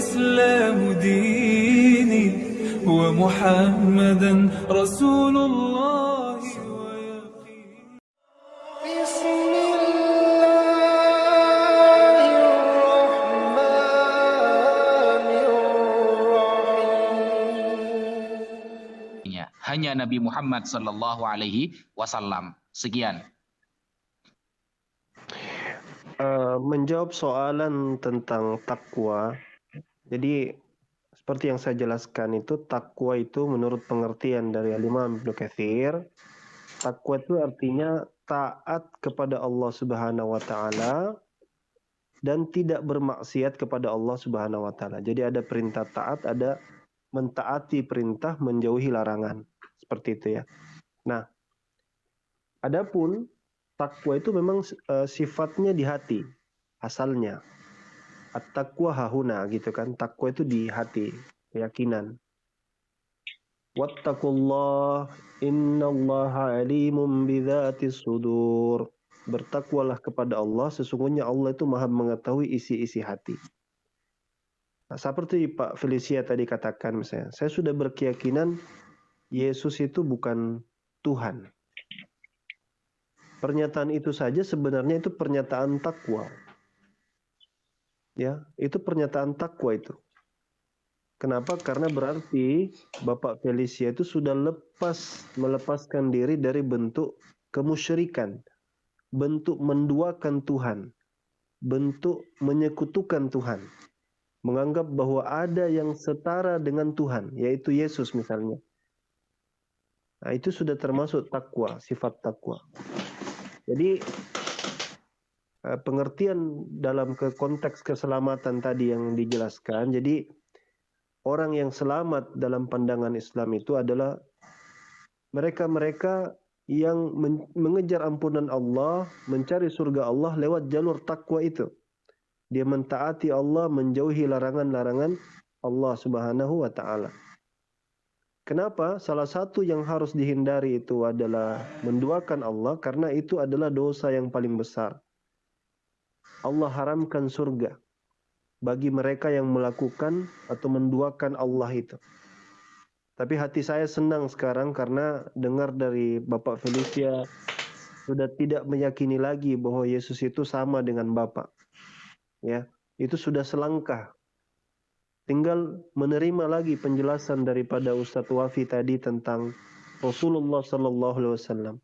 والإسلام ديني ومحمدا رسول الله ويقين. بسم الله الرحمن الرحيم. Hanya Nabi Muhammad sallallahu alaihi wasallam. Sekian. Menjawab soalan tentang takwa. Jadi seperti yang saya jelaskan itu, takwa itu menurut pengertian dari Imam Ibnu Katsir, takwa itu artinya taat kepada Allah Subhanahu wa taala dan tidak bermaksiat kepada Allah Subhanahu wa taala. Jadi ada perintah taat, ada mentaati perintah, menjauhi larangan. Seperti itu ya. Nah, adapun takwa itu memang sifatnya di hati, asalnya. At-taqwa hahuna gitu kan. Takwa itu di hati, keyakinan. Wattaqullah innallaha alimun bidzatis sudur. Bertakwalah kepada Allah, sesungguhnya Allah itu Maha mengetahui isi-isi hati. Nah, seperti Pak Felicia tadi katakan misalnya, saya sudah berkeyakinan Yesus itu bukan Tuhan. Pernyataan itu saja sebenarnya itu pernyataan takwa. Ya, itu pernyataan takwa itu. Kenapa? Karena berarti Bapak Felicia itu sudah melepaskan diri dari bentuk kemusyrikan, bentuk menduakan Tuhan, bentuk menyekutukan Tuhan, menganggap bahwa ada yang setara dengan Tuhan, yaitu Yesus misalnya. Nah, itu sudah termasuk takwa, sifat takwa. Jadi pengertian dalam konteks keselamatan tadi yang dijelaskan, jadi orang yang selamat dalam pandangan Islam itu adalah mereka-mereka yang mengejar ampunan Allah, mencari surga Allah lewat jalur takwa itu. Dia mentaati Allah, menjauhi larangan-larangan Allah Subhanahu wa taala. Kenapa? Salah satu yang harus dihindari itu adalah menduakan Allah, karena itu adalah dosa yang paling besar. Allah haramkan surga bagi mereka yang melakukan atau menduakan Allah itu. Tapi hati saya senang sekarang karena dengar dari Bapak Felicia sudah tidak meyakini lagi bahwa Yesus itu sama dengan Bapa. Ya, itu sudah selangkah. Tinggal menerima lagi penjelasan daripada Ustadz Wafi tadi tentang Rasulullah sallallahu alaihi wasallam.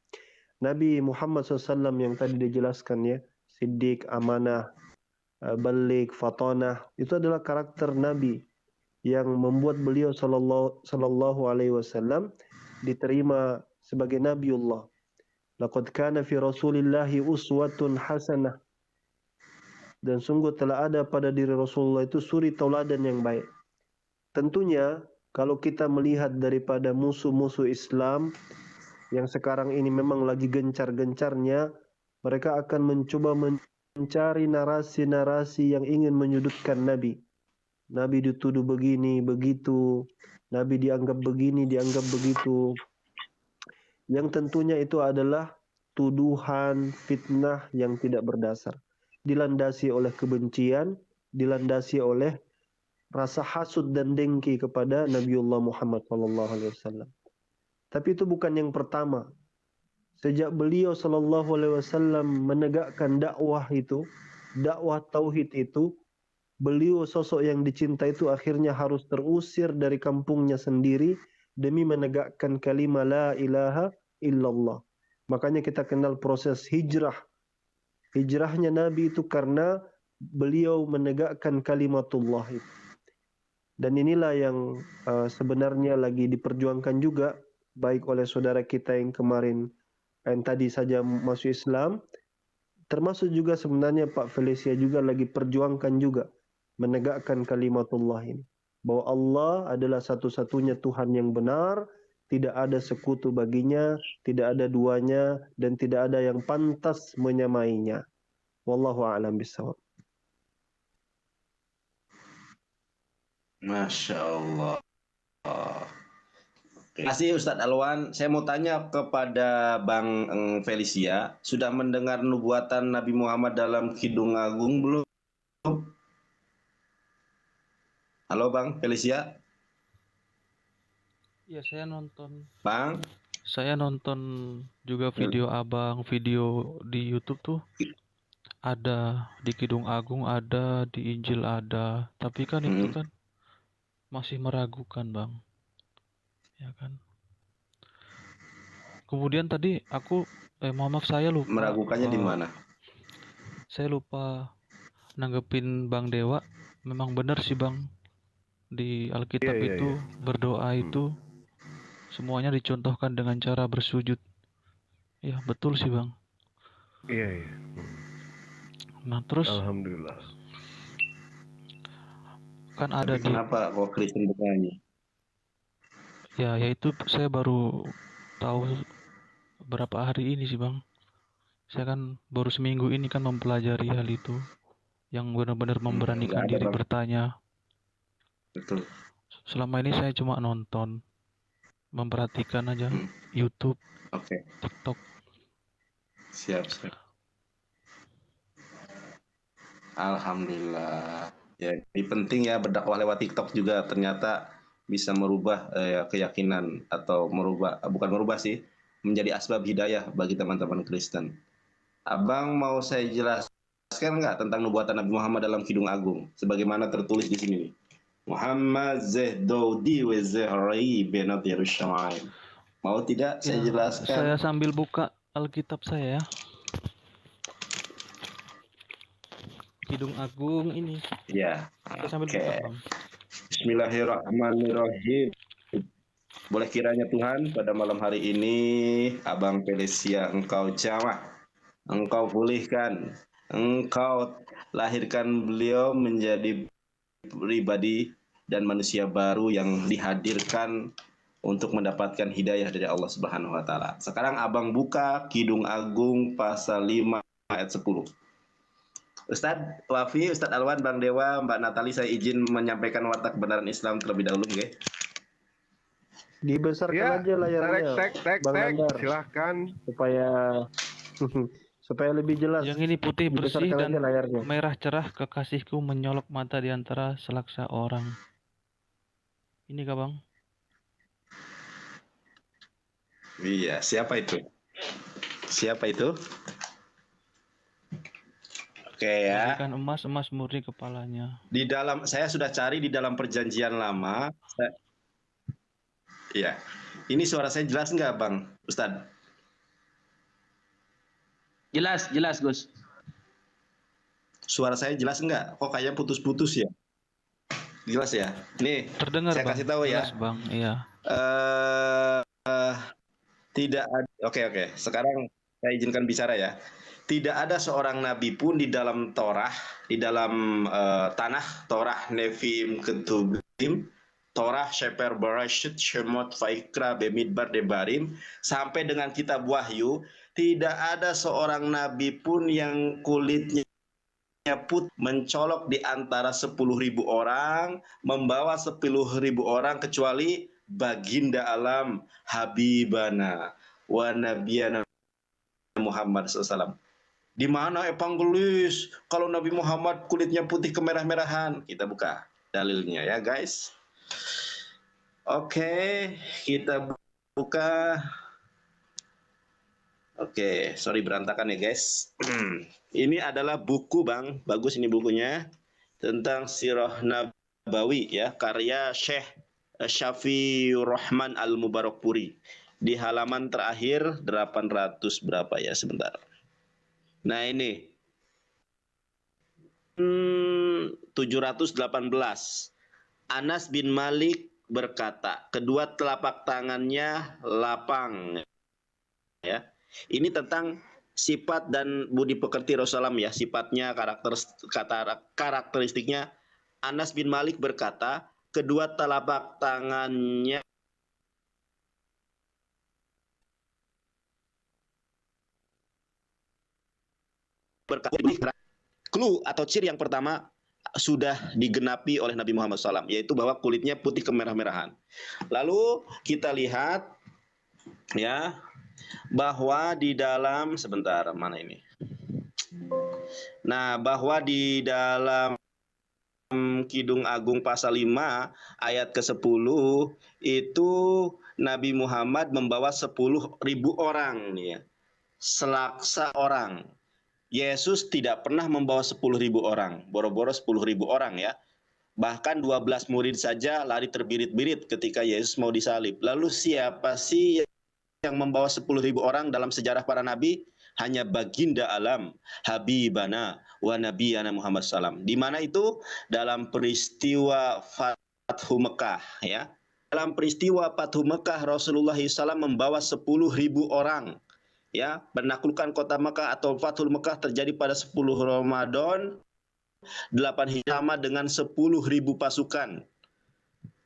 Nabi Muhammad SAW yang tadi dijelaskan ya, Siddiq, amanah, balik, fatonah, itu adalah karakter Nabi yang membuat beliau sallallahu alaihi wasallam diterima sebagai Nabiullah. Laqad kana fi Rasulillahi uswatun hasanah. Dan sungguh telah ada pada diri Rasulullah itu suri tauladan yang baik. Tentunya kalau kita melihat daripada musuh-musuh Islam yang sekarang ini memang lagi gencar-gencarnya, mereka akan mencoba mencari narasi-narasi yang ingin menyudutkan Nabi. Nabi dituduh begini, begitu. Nabi dianggap begini, dianggap begitu. Yang tentunya itu adalah tuduhan, fitnah yang tidak berdasar. Dilandasi oleh kebencian, dilandasi oleh rasa hasud dan dengki kepada Nabiullah Muhammad SAW. Tapi itu bukan yang pertama. Sejak beliau SAW menegakkan dakwah itu, dakwah tauhid itu, beliau sosok yang dicintai itu akhirnya harus terusir dari kampungnya sendiri demi menegakkan kalimat la ilaha illallah. Makanya kita kenal proses hijrah. Hijrahnya Nabi itu karena beliau menegakkan kalimatullah itu. Dan inilah yang sebenarnya lagi diperjuangkan juga baik oleh saudara kita yang kemarin yang tadi saja masuk Islam, termasuk juga sebenarnya Pak Felicia juga lagi perjuangkan juga menegakkan kalimatullah ini. Bahwa Allah adalah satu-satunya Tuhan yang benar, tidak ada sekutu baginya, tidak ada duanya, dan tidak ada yang pantas menyamainya. Wallahu a'lam bishawab. Masya Allah. Terima kasih Ustadz Alwan. Saya mau tanya kepada Bang Felicia, sudah mendengar nubuatan Nabi Muhammad dalam Kidung Agung belum? Halo Bang Felicia, Iya, Bang. saya nonton juga video abang, video di YouTube tuh ada di Kidung Agung, ada di Injil ada, tapi kan itu Hmm, kan masih meragukan bang, ya kan. Kemudian tadi aku, maaf saya lupa, meragukannya di mana? saya lupa nanggepin Bang Dewa. Memang benar sih bang, di Iya, Alkitab iya, iya. itu berdoa itu semuanya dicontohkan dengan cara bersujud. Ya betul sih bang. Iya, iya. Nah terus Alhamdulillah. kan Tapi ada di, kenapa kok Kristen bertanya? ya yaitu saya baru tahu berapa hari ini sih bang. Saya kan baru seminggu ini kan mempelajari hal itu, yang benar-benar Nggak memberanikan ada diri Bang, bertanya. betul. Selama ini saya cuma nonton, memperhatikan aja Hmm, YouTube, Oke, TikTok. siap, siap. Alhamdulillah. Ya, ini penting ya berdakwah lewat TikTok juga ternyata bisa merubah keyakinan atau bukan merubah sih, menjadi asbab hidayah bagi teman-teman Kristen. Abang mau saya jelaskan nggak tentang nubuatan Nabi Muhammad dalam Kidung Agung, sebagaimana tertulis di sini nih. Muhammad Daudi wa Zahrai binat Yerusalem. Mau tidak saya Ya, saya jelaskan? sambil buka Alkitab saya ya. Kidung Agung ini. Ya, Saya sambil oke. buka, Bang. Bismillahirrahmanirrahim. Boleh kiranya Tuhan pada malam hari ini Abang Felicia engkau jamah, engkau pulihkan, engkau lahirkan beliau menjadi pribadi dan manusia baru yang dihadirkan untuk mendapatkan hidayah dari Allah Subhanahu wa taala. Sekarang Abang buka Kidung Agung pasal 5 ayat 10. Ustadz Wafi, Ustadz Alwan, Bang Dewa, Mbak Natali, saya izin menyampaikan watak kebenaran Islam terlebih dahulu, nggih. Dibesarkan Ya, aja layarnya, Bang Nandar, silahkan. supaya supaya lebih jelas. Yang ini putih bersih Dibesarkan dan aja layarnya. merah cerah, kekasihku menyolok mata di antara selaksa orang. Ini kah bang? Iya, siapa itu? Siapa itu? Oke ya. Bagaikan emas, emas murni kepalanya. Di dalam saya sudah cari di dalam perjanjian lama. Iya. Ini suara saya jelas nggak, Bang Ustadz? Jelas, jelas Gus. Suara saya jelas nggak? Kok kayaknya putus-putus ya? Jelas ya? Nih, Terdengar saya bang? kasih tahu ya. Jelas bang, iya. Tidak ada. Oke. Sekarang saya izinkan bicara ya. Tidak ada seorang nabi pun di dalam Torah, di dalam tanah Torah, Nevi'im, Ketubim, Torah, Sheper, Bereshit, Shemot, Vaikra, Bemidbar, Debarim, sampai dengan kitab Wahyu, tidak ada seorang nabi pun yang kulitnya putih mencolok di antara 10.000 orang, membawa 10.000 orang kecuali baginda alam Habibana wa Nabiyana Muhammad SAW. Di mana Evangelis kalau Nabi Muhammad kulitnya putih kemerah-merahan? Kita buka dalilnya ya guys. Oke, kita buka. Oke, sorry berantakan ya guys. Ini adalah buku Bang, bagus ini bukunya, tentang Sirah Nabawi ya, karya Syekh Syafiur Rahman Al-Mubarakpuri. Di halaman terakhir 800 berapa ya, sebentar. Nah ini 718. Anas bin Malik berkata, kedua telapak tangannya lapang. Ya, ini tentang sifat dan budi pekerti Rasulullah ya, sifatnya, karakteristiknya. Anas bin Malik berkata, kedua telapak tangannya berkata, clue atau ciri yang pertama sudah digenapi oleh Nabi Muhammad SAW, yaitu bahwa kulitnya putih kemerah-merahan. Lalu kita lihat ya, bahwa di dalam, sebentar, mana ini? Nah, bahwa di dalam Kidung Agung pasal 5 ayat ke-10 itu Nabi Muhammad membawa 10.000 orang nih ya. Selaksa orang. Yesus tidak pernah membawa 10.000 orang, boro-boro 10.000 orang ya. Bahkan 12 murid saja lari terbirit-birit ketika Yesus mau disalib. Lalu siapa sih yang membawa 10.000 orang dalam sejarah para nabi? Hanya baginda alam, Habibana wa Nabiyana Muhammad SAW. Di mana itu? Dalam peristiwa Fathu Mekah ya. Dalam peristiwa Fathu Mekah Rasulullah SAW membawa 10.000 orang. Ya, penaklukan kota Mekah atau Fathul Mekah terjadi pada 10 Ramadan 8 Hijrah dengan 10.000 pasukan.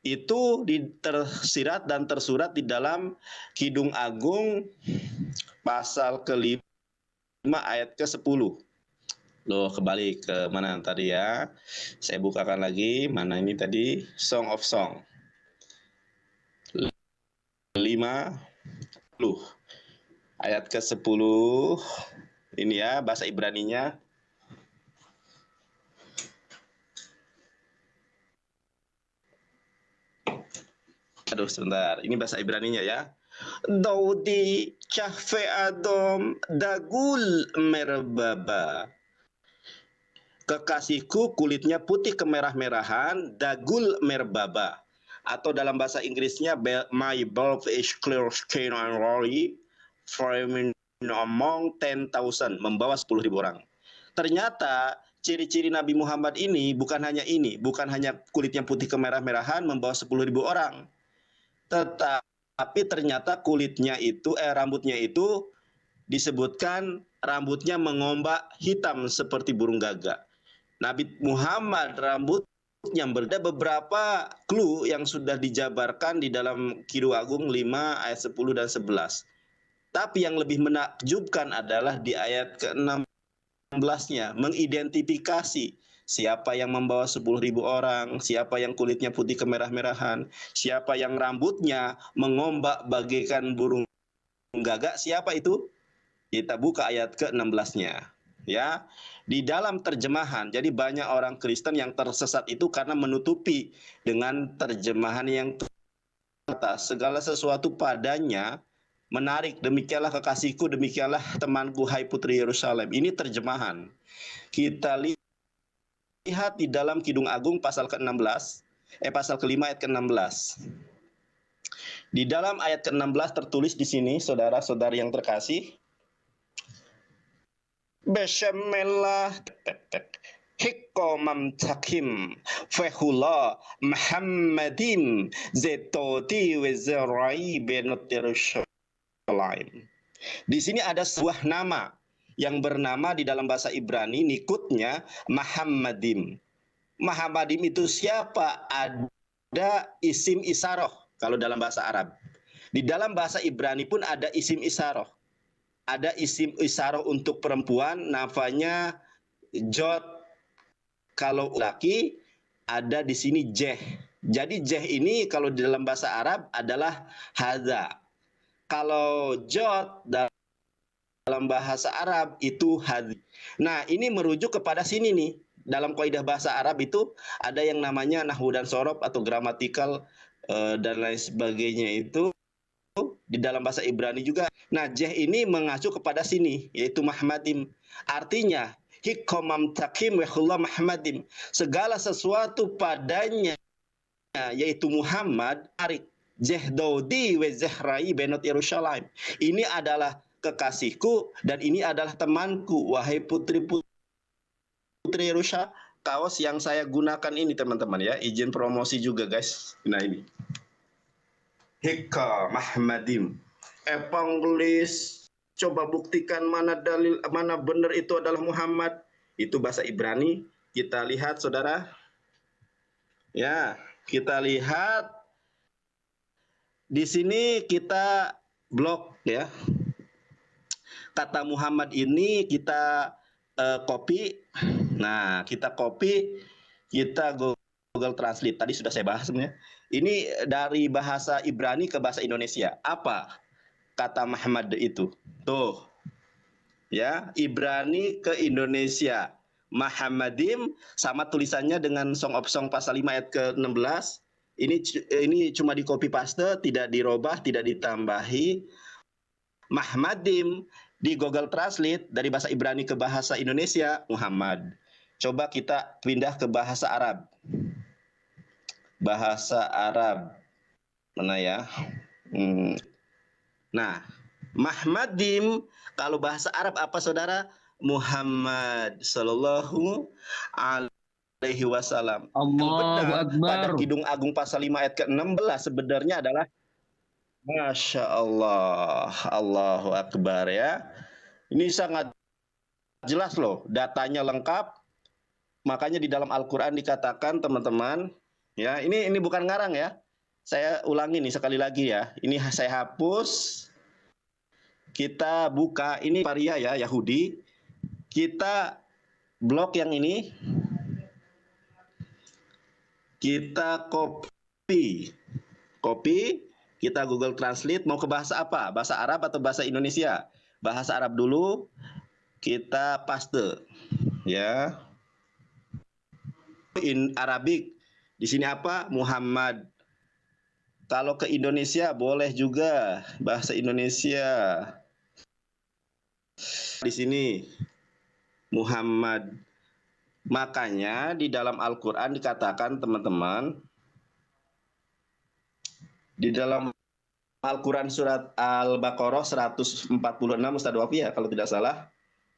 Itu tersirat dan tersurat di dalam Kidung Agung pasal ke-5 ayat ke-10. Loh, kembali ke mana tadi ya? Saya bukakan lagi, mana ini tadi? Song of Song. 50 ayat ke-10. Ini ya bahasa Ibraninya. Aduh, sebentar. Ini bahasa Ibraninya ya. Daudi Cahfe Adom Dagul Merbaba. Kekasihku kulitnya putih kemerah-merahan, Dagul Merbaba. Atau dalam bahasa Inggrisnya, My beloved is clear skin and rory, from among 10,000, membawa 10.000 orang. Ternyata ciri-ciri Nabi Muhammad ini bukan hanya kulitnya putih kemerah-merahan membawa 10.000 orang. Tetapi ternyata rambutnya itu disebutkan rambutnya mengombak hitam seperti burung gagak. Nabi Muhammad rambutnya berbeda. Beberapa clue yang sudah dijabarkan di dalam Kidung Agung 5 ayat 10 dan 11. Tapi yang lebih menakjubkan adalah di ayat ke-16-nya mengidentifikasi siapa yang membawa 10.000 orang, siapa yang kulitnya putih kemerah-merahan, siapa yang rambutnya mengombak bagaikan burung gagak, siapa itu? Kita buka ayat ke-16-nya. Ya, di dalam terjemahan, jadi banyak orang Kristen yang tersesat itu karena menutupi dengan terjemahan yang atas. Segala sesuatu padanya menarik, demikianlah kekasihku, demikianlah temanku, hai putri Yerusalem. Ini terjemahan. Kita lihat di dalam Kidung Agung pasal ke-16, pasal ke-5 ayat ke-16. Di dalam ayat ke-16 tertulis di sini, saudara-saudari yang terkasih, Bismillah Hikomam takim fehula Muhammadim zetoti wezerai benotirushalayim. Di sini ada sebuah nama yang bernama di dalam bahasa Ibrani nikutnya Muhammadim. Muhammadim itu siapa? Ada isim isaroh kalau dalam bahasa Arab. Di dalam bahasa Ibrani pun ada isim isaroh. Ada isim isaroh untuk perempuan, namanya Jod. Kalau laki ada di sini Jeh. Jadi Jeh ini kalau di dalam bahasa Arab adalah hadza. Kalau Jod dalam bahasa Arab itu hadzi. Nah, ini merujuk kepada sini nih. Dalam kaidah bahasa Arab itu ada yang namanya nahwu dan sorof atau gramatikal dan lain sebagainya itu di dalam bahasa Ibrani juga. Nah, Jeh ini mengacu kepada sini, yaitu Muhammadim. Artinya, hikomam takim wehullah Muhammadim. Segala sesuatu padanya, yaitu Muhammad, tarik. Jeh Daudi we zehrai benot Yerusalem. Ini adalah kekasihku dan ini adalah temanku, wahai putri-putri Yerusalem. Kaos yang saya gunakan ini teman-teman ya, izin promosi juga guys. Nah ini. Hika Mahmadim. Evangelis, coba buktikan mana dalil, mana benar itu adalah Muhammad. Itu bahasa Ibrani. Kita lihat saudara. Ya, kita lihat. Di sini kita blok ya. Kata Muhammad ini kita copy. Nah, kita copy, kita Google Translate. Tadi sudah saya bahas sebenarnya. Ini dari bahasa Ibrani ke bahasa Indonesia. Apa kata Muhammad itu? Tuh. Ya, Ibrani ke Indonesia. Muhammadim sama tulisannya dengan Song of Song pasal 5 ayat ke-16. Ini cuma di copy paste, tidak dirubah, tidak ditambahi. Muhammadim di Google Translate dari bahasa Ibrani ke bahasa Indonesia Muhammad. Coba kita pindah ke bahasa Arab. Bahasa Arab. Mana ya? Nah, Muhammadim kalau bahasa Arab apa saudara? Muhammad sallallahu alaihi wasallam. Allahu Akbar. Pada Kidung Agung pasal 5 ayat ke-16 sebenarnya adalah Masya Allah, Allahu Akbar ya. Ini sangat jelas loh, datanya lengkap. Makanya di dalam Al-Quran dikatakan teman-teman, ya ini bukan ngarang ya. Saya ulangi nih sekali lagi ya. Ini saya hapus. Kita buka, ini Varia ya, Yahudi. Kita blok yang ini. Kita copy. Kita Google Translate, mau ke bahasa apa? Bahasa Arab atau bahasa Indonesia? Bahasa Arab dulu, kita paste. Ya. In Arabic. Di sini apa? Muhammad. Kalau ke Indonesia boleh juga bahasa Indonesia. Di sini Muhammad. Makanya di dalam Al-Qur'an dikatakan teman-teman, di dalam Al-Quran surat Al-Baqarah 146 Ustaz Wafi ya kalau tidak salah.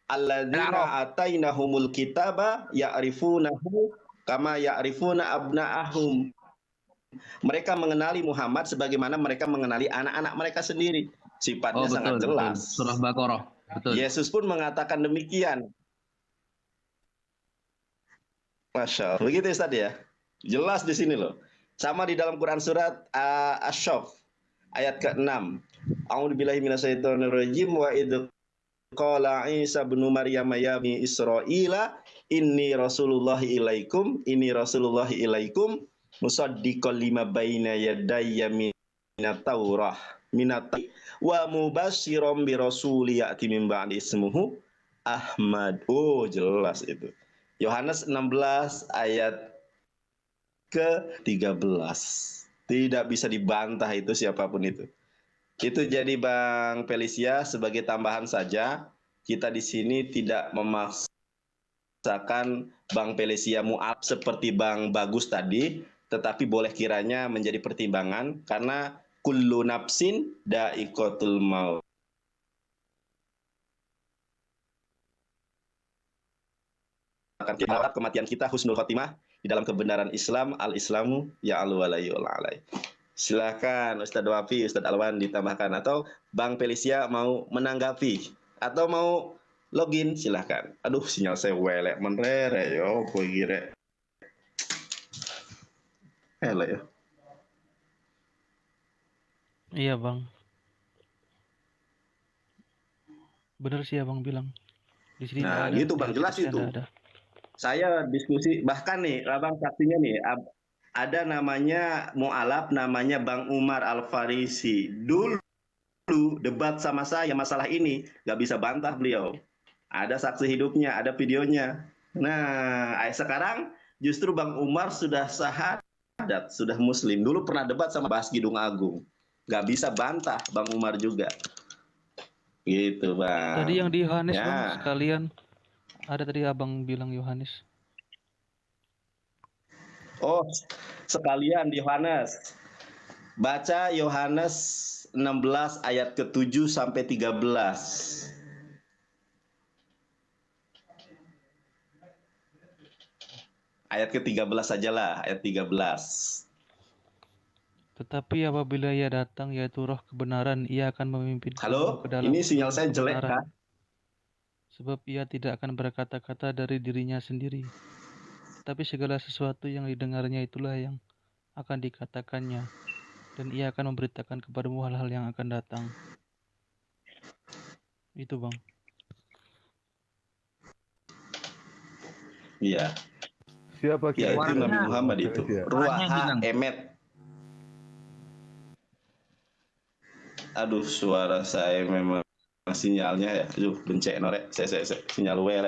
Alladzina atainahumul kitaba ya'rifunahu kama ya'rifuna abna'ahum. Mereka mengenali Muhammad sebagaimana mereka mengenali anak-anak mereka sendiri. Sifatnya sangat jelas. Betul. Surah Baqarah. Betul. Yesus pun mengatakan demikian. Masya Allah. Begitu Ustaz ya. Jelas di sini loh. Sama di dalam Quran surat Asy-Syaff ayat ke-6. A'udzubillahi minasyaitonirrajim wa idz qala Isa bin Maryam ya bani Israila inni rasulullahi ilaikum musaddiqan lima baina yadayya minat taurah wa mubasyyiran bi rasuli ya'ti min ba'di ismuhu Ahmad. Oh, jelas itu. Yohanes 16 ayat ke-13. Tidak bisa dibantah itu siapapun itu. Itu jadi Bang Felicia sebagai tambahan saja. Kita di sini tidak memaksakan Bang Felicia mu'ab seperti Bang Bagus tadi, tetapi boleh kiranya menjadi pertimbangan karena kullu nafsin da'iqatul maut. Akan kita harap kematian kita husnul khotimah di dalam kebenaran Islam, al-Islamu ya'alu wa la yu'alai. Silakan Ustadz Wafi, Ustadz Alwan ditambahkan atau Bang Felicia mau menanggapi atau mau login silakan. Aduh, sinyal saya welek menrere yo, kowe kira. Hele ya. Iya bang, benar sih abang bilang. Di sini Nah, nggak ada, gitu Bang, di jelas Indonesia itu. nggak ada. Saya diskusi bahkan nih, Abang saksinya nih, ada namanya mu'alaf namanya Bang Umar Al-Farisi. Dulu debat sama saya masalah ini, nggak bisa bantah beliau. Ada saksi hidupnya, ada videonya. Nah, sekarang justru Bang Umar sudah syahadat, sudah muslim. Dulu pernah debat sama Bas Kidung Agung. Nggak bisa bantah Bang Umar juga. Gitu Bang. Tadi yang di Yohanes Ya. bang, sekalian ada tadi abang bilang Yohanes. Oh, sekalian di Yohanes. Baca Yohanes 16 ayat ke-7 sampai 13. Ayat ke-13 sajalah, ayat 13. Tetapi apabila ia datang, yaitu roh kebenaran, ia akan memimpin Halo, kamu ke dalam ini sinyal saya seluruh jelek kebenaran. kah? Sebab ia tidak akan berkata-kata dari dirinya sendiri, tapi segala sesuatu yang didengarnya itulah yang akan dikatakannya, dan ia akan memberitakan kepadamu hal-hal yang akan datang. Itu bang. Iya. Siapa Ya, itu kira-kira? Nabi Muhammad itu. Ruaha Emet. Aduh, suara saya memang sinyalnya ya. Aduh, bencek norek. Saya sinyal welek.